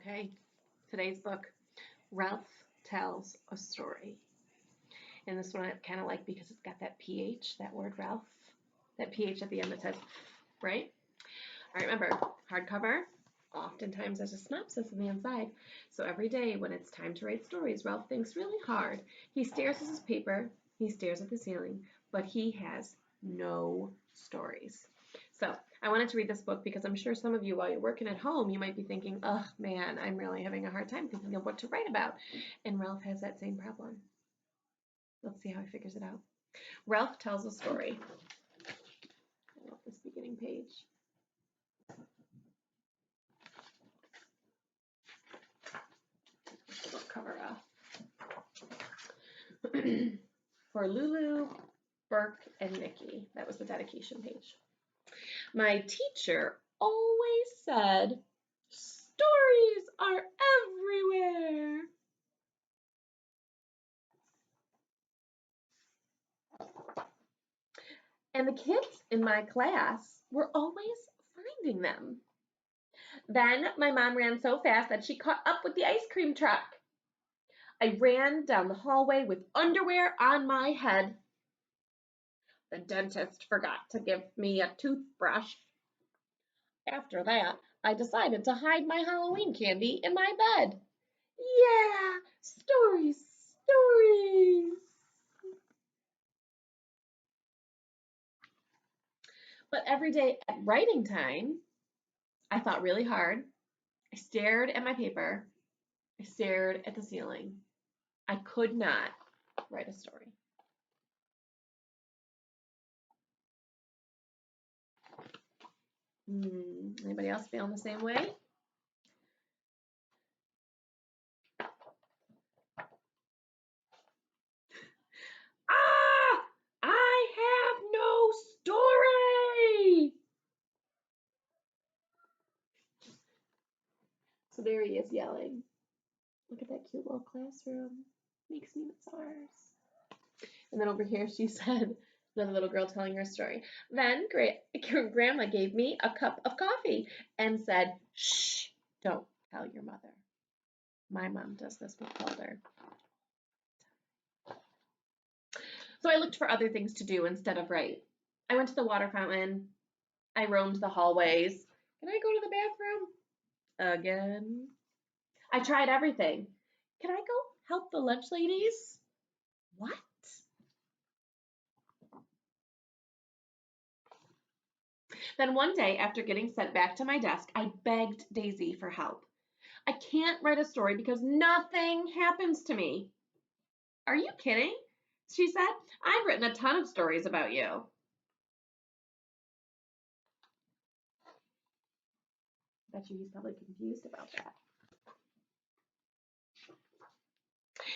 Okay, today's book, Ralph Tells a Story. And this one I kind of like because it's got that PH, that word Ralph, that PH at the end that says, right? All right, remember, hardcover, oftentimes there's a synopsis on the inside. So every day when it's time to write stories, Ralph thinks really hard. He stares at his paper, he stares at the ceiling, but he has no stories. So I wanted to read this book because I'm sure some of you, while you're working at home, you might be thinking, oh man, I'm really having a hard time thinking of what to write about. And Ralph has that same problem. Let's see how he figures it out. Ralph tells a story. I love this beginning page. Book cover off. For Lulu, Burke, and Nikki. That was the dedication page. My teacher always said, stories are everywhere. And the kids in my class were always finding them. Then my mom ran so fast that she caught up with the ice cream truck. I ran down the hallway with underwear on my head. The dentist forgot to give me a toothbrush. After that, I decided to hide my Halloween candy in my bed. Yeah, stories, stories. But every day at writing time, I thought really hard. I stared at my paper. I stared at the ceiling. I could not write a story. Anybody else feeling the same way? Ah! I have no story! So there he is yelling. Look at that cute little classroom. Makes me miss ours. And then over here she said, another little girl telling her story. Then Grandma gave me a cup of coffee and said, shh, don't tell your mother. My mom does this with Calder. So I looked for other things to do instead of write. I went to the water fountain. I roamed the hallways. Can I go to the bathroom? Again. I tried everything. Can I go help the lunch ladies? What? Then one day, after getting sent back to my desk, I begged Daisy for help. I can't write a story because nothing happens to me. Are you kidding? She said. I've written a ton of stories about you. I bet you he's probably confused about that.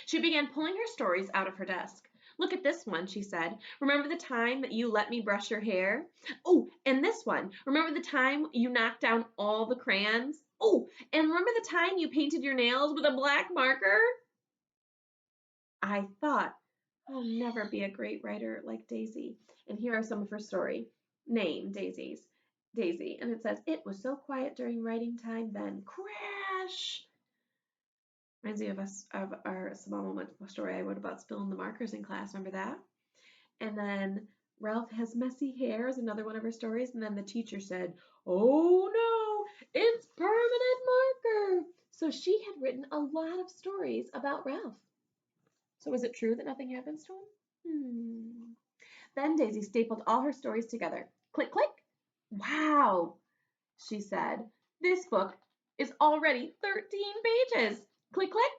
She began pulling her stories out of her desk. Look at this one, she said. Remember the time that you let me brush your hair? Oh, and this one. Remember the time you knocked down all the crayons? Oh, and remember the time you painted your nails with a black marker? I thought, I'll never be a great writer like Daisy. And here are some of her story. Name, Daisy. And it says, it was so quiet during writing time, then crash. Reminds me of our small moment story I wrote about spilling the markers in class. Remember that? And then Ralph has messy hair is another one of her stories. And then the teacher said, oh no, it's permanent marker. So she had written a lot of stories about Ralph. So is it true that nothing happens to him? Then Daisy stapled all her stories together. Click, click. Wow, she said. This book is already 13 pages. Click, click.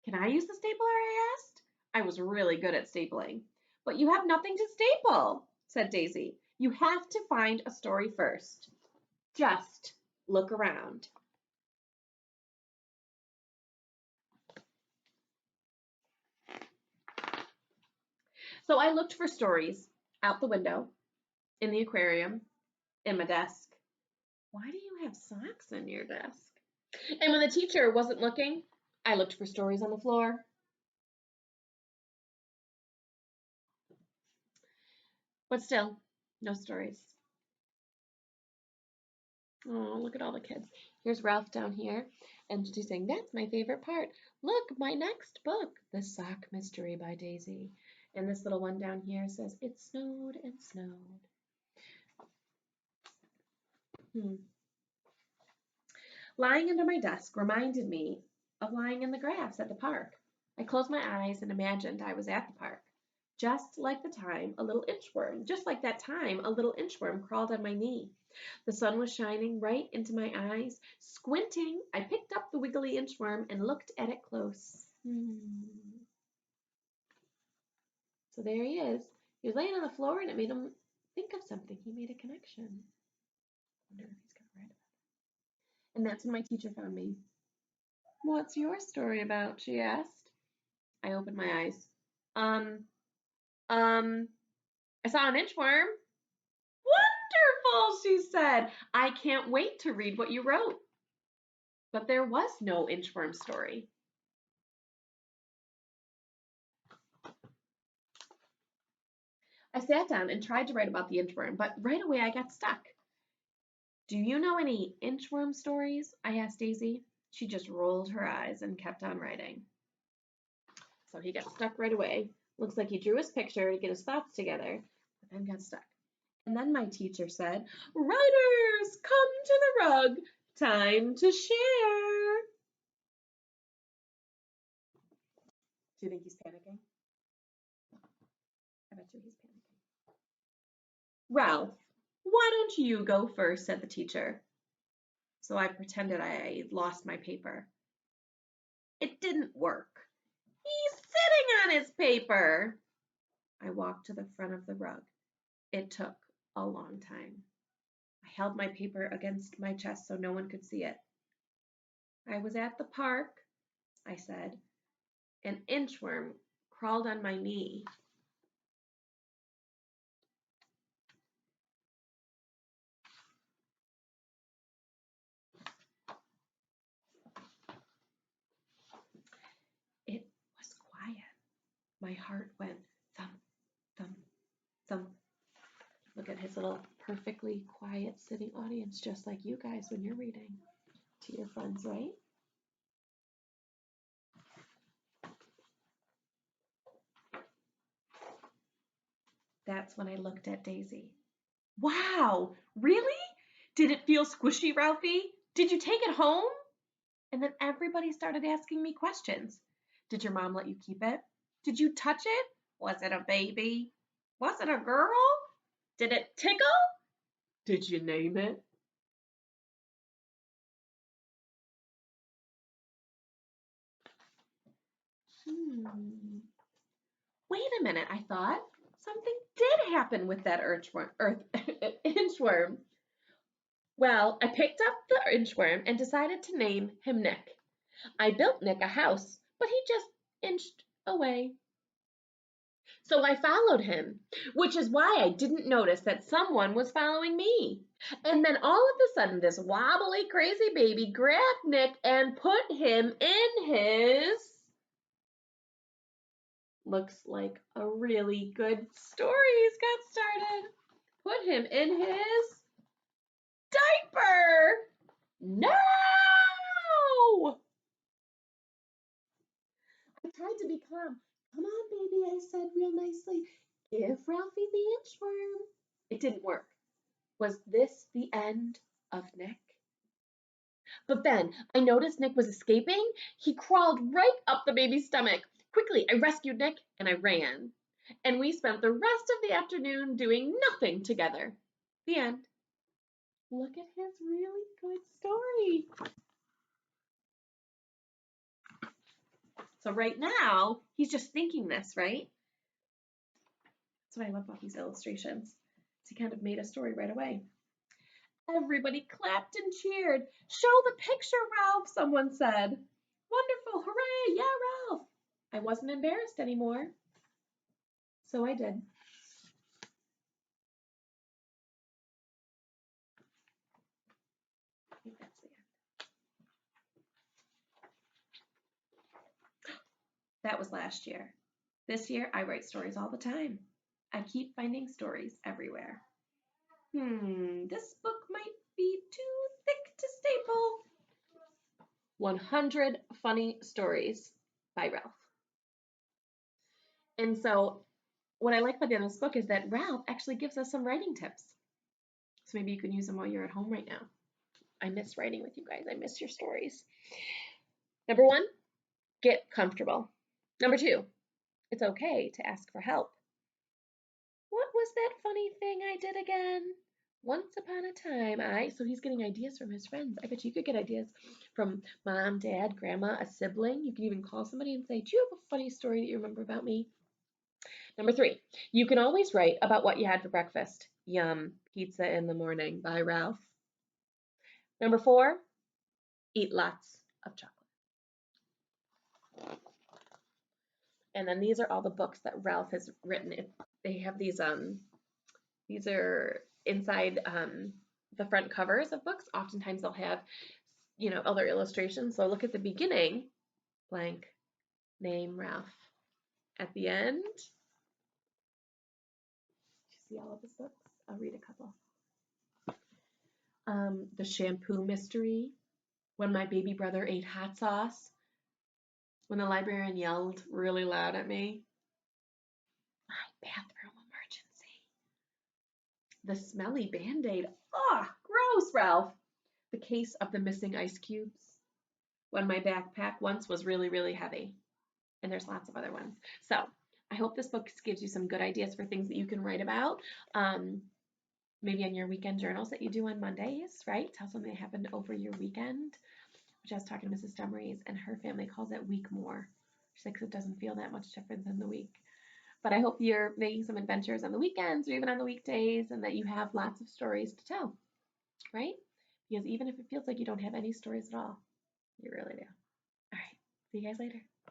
Can I use the stapler? I asked. I was really good at stapling. But you have nothing to staple, said Daisy. You have to find a story first. Just look around. So I looked for stories out the window, in the aquarium, in my desk. Why do you have socks in your desk? And when the teacher wasn't looking, I looked for stories on the floor. But still, no stories. Oh, look at all the kids. Here's Ralph down here, and she's saying, that's my favorite part. Look, my next book, The Sock Mystery by Daisy. And this little one down here says, it snowed and snowed. Lying under my desk reminded me of lying in the grass at the park. I closed my eyes and imagined I was at the park. Just like that time, a little inchworm crawled on my knee. The sun was shining right into my eyes. Squinting, I picked up the wiggly inchworm and looked at it close. So there he is. He was laying on the floor and it made him think of something. He made a connection. I wonder if he's going to write about it. And that's when my teacher found me. What's your story about? She asked. I opened my eyes. I saw an inchworm. Wonderful, she said. I can't wait to read what you wrote. But there was no inchworm story. I sat down and tried to write about the inchworm, but right away I got stuck. Do you know any inchworm stories? I asked Daisy. She just rolled her eyes and kept on writing. So he got stuck right away. Looks like he drew his picture to get his thoughts together, but then got stuck. And then my teacher said, writers, come to the rug. Time to share. Do you think he's panicking? I bet you he's panicking. Ralph, why don't you go first, said the teacher. So I pretended I lost my paper. It didn't work. He's sitting on his paper. I walked to the front of the rug. It took a long time. I held my paper against my chest so no one could see it. I was at the park, I said. An inchworm crawled on my knee. It was quiet. My heart went thump, thump, thump. Look at his little perfectly quiet sitting audience, just like you guys when you're reading to your friends, right? That's when I looked at Daisy. Wow, really? Did it feel squishy, Ralphie? Did you take it home? And then everybody started asking me questions. Did your mom let you keep it? Did you touch it? Was it a baby? Was it a girl? Did it tickle? Did you name it? Wait a minute, I thought. Something did happen with that inchworm. Well, I picked up the inchworm and decided to name him Nick. I built Nick a house, but he just inched away. So I followed him, which is why I didn't notice that someone was following me. And then all of a sudden, this wobbly, crazy baby grabbed Nick and put him in his... Looks like a really good story's got started. Put him in his diaper. No! I tried to be calm. Come on, baby, I said real nicely. Give Ralphie the inchworm. It didn't work. Was this the end of Nick? But then I noticed Nick was escaping. He crawled right up the baby's stomach. Quickly, I rescued Nick and I ran. And we spent the rest of the afternoon doing nothing together. The end. Look at his really good story. So right now, he's just thinking this, right? That's what I love about these illustrations. He kind of made a story right away. Everybody clapped and cheered. Show the picture, Ralph, someone said. Wonderful, hooray, yeah, Ralph. I wasn't embarrassed anymore. So I did. I think that's the end. That was last year. This year, I write stories all the time. I keep finding stories everywhere. This book might be too thick to staple. 100 Funny Stories by Ralph. And so what I like about this book is that Ralph actually gives us some writing tips. So maybe you can use them while you're at home right now. I miss writing with you guys. I miss your stories. Number 1, get comfortable. Number 2, it's okay to ask for help. What was that funny thing I did again? Once upon a time, so he's getting ideas from his friends. I bet you could get ideas from mom, dad, grandma, a sibling. You can even call somebody and say, do you have a funny story that you remember about me? Number 3, you can always write about what you had for breakfast. Yum, pizza in the morning by Ralph. Number 4, eat lots of chocolate. And then these are all the books that Ralph has written. They have these are inside the front covers of books. Oftentimes they'll have, other illustrations. So look at the beginning, blank, name Ralph. At the end, do you see all of his books? I'll read a couple. The Shampoo Mystery, When My Baby Brother Ate Hot Sauce, When the Librarian Yelled Really Loud at Me, My Bathroom Emergency, The Smelly Band-Aid, gross, Ralph, The Case of the Missing Ice Cubes, When My Backpack Once Was Really, Really Heavy, and there's lots of other ones. So I hope this book gives you some good ideas for things that you can write about. Maybe in your weekend journals that you do on Mondays, right? Tell something that happened over your weekend. Which I was talking to Mrs. Dumries, and her family calls it week more. She's like, 'cause it doesn't feel that much different than the week. But I hope you're making some adventures on the weekends or even on the weekdays, and that you have lots of stories to tell, right? Because even if it feels like you don't have any stories at all, you really do. All right. See you guys later.